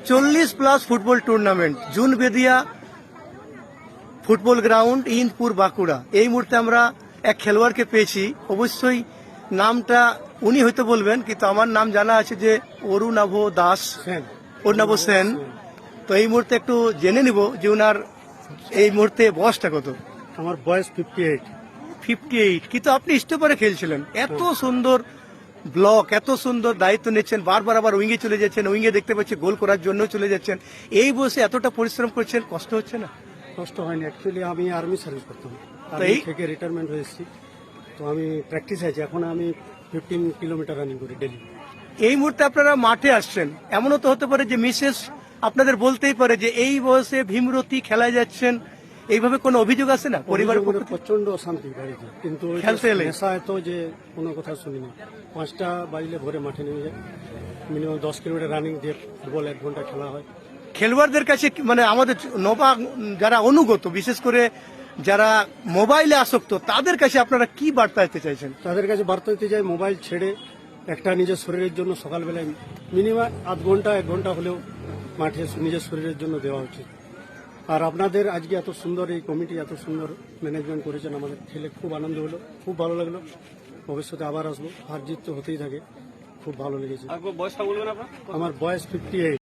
40+ football tournament June বেদিয়া football ground ইনপুর Bankura. এই মুহূর্তে আমরা এক খেলোয়াড়কে পেয়েছি, অবশ্যই নামটা উনি হয়তো বলবেন, কিন্তু আমার নাম জানা আছে যে অরুণাভ দাস, অরুণাভ সেন। তো এই মুহূর্তে একটু জেনে নিব যে উনার এই মুহূর্তে বয়সটা কত। আমার বয়স 58। 58, কিন্তু আপনি স্টপারে খেলছিলেন। এত সুন্দর ব্লক, এত সুন্দর দায়িত্ব নিচ্ছেন, বারবার আবার উইঙ্গে চলে যাচ্ছেন, উইঙ্গে দেখতে পাচ্ছি গোল করার জন্য চলে যাচ্ছেন। এই বয়সে এতটা পরিশ্রম করছেন, কষ্ট হচ্ছে না? কষ্ট হয়নি, অ্যাকচুয়ালি আমি আর্মি সার্ভিস করতাম, তাই? আর্মি থেকে রিটায়ারমেন্ট হয়েছি। তো আমি প্র্যাকটিস আছে, এখন আমি 15 কিলোমিটার রানিং করি ডেলি। এই মুহূর্তে আপনারা মাঠে আসছেন, এমনও তো হতে পারে যে মিসেস আপনাদের বলতেই পারে যে এই বয়সে ভীমরতি খেলায় যাচ্ছেন, এইভাবে কোনো অভিযোগ আছে না পরিবারের পক্ষ থেকে? প্রচন্ড অশান্তি বাড়িতে, কিন্তু ওই খেলতে এলে? নেশা এত যে কোনো কথা শুনি না। 5টা বাজলে ভোরে মাঠে নেমে যায়, মিনিমাম 10 কিলোমিটার রানিং দিয়ে ফুটবল 1 ঘন্টা খেলা হয়। খেলোয়াড়দের কাছে মানে আমাদের নবা যারা অনুগত, বিশেষ করে যারা মোবাইলে আসক্ত, তাদের কাছে আপনারা কি বার্তা দিতে চাইছেন? তাদের কাছে বার্তা দিতে চাই, মোবাইল ছেড়ে একটা নিজের শরীরের জন্য সকালবেলায় মিনিমাম আধ ঘন্টা 1 ঘন্টা হলেও মাঠে নিজের শরীরের জন্য দেওয়া উচিত। আর আপনাদের আজকে এত সুন্দর এই কমিটি, এত সুন্দর ম্যানেজমেন্ট করেছেন, আমাদের খেলে খুব আনন্দ হলো, খুব ভালো লাগলো। ভবিষ্যতে আবার আসবো, হার জিত তো হতেই থাকে, খুব ভালো লেগেছে। বয়সটা বলবেন আপনার? আমার বয়স 58।